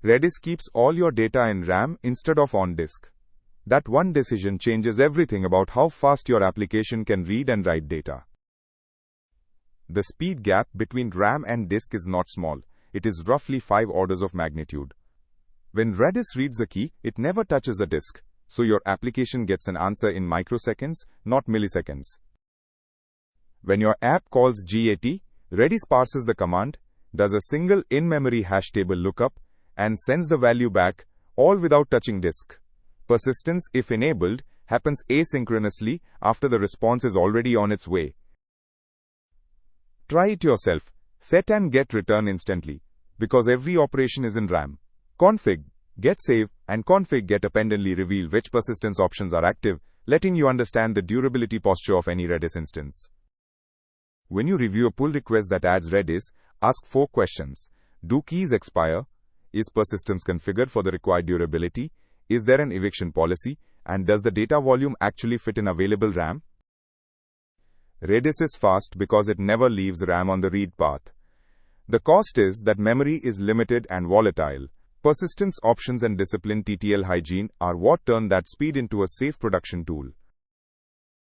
Redis keeps all your data in RAM instead of on disk. That one decision changes everything about how fast your application can read and write data. The speed gap between RAM and disk is not small. It is roughly 5 orders of magnitude. When Redis reads a key, it never touches a disk, so your application gets an answer in microseconds, not milliseconds. When your app calls GAT, Redis parses the command, does a single in-memory hash table lookup, and sends the value back, all without touching disk. Persistence, if enabled, happens asynchronously after the response is already on its way. Try it yourself. Set and get return instantly, because every operation is in RAM. Config, get save, and config get appendingly reveal which persistence options are active, letting you understand the durability posture of any Redis instance. When you review a pull request that adds Redis, ask 4 questions. Do keys expire? Is persistence configured for the required durability? Is there an eviction policy? And does the data volume actually fit in available RAM? Redis is fast because it never leaves RAM on the read path. The cost is that memory is limited and volatile. Persistence options and disciplined TTL hygiene are what turn that speed into a safe production tool.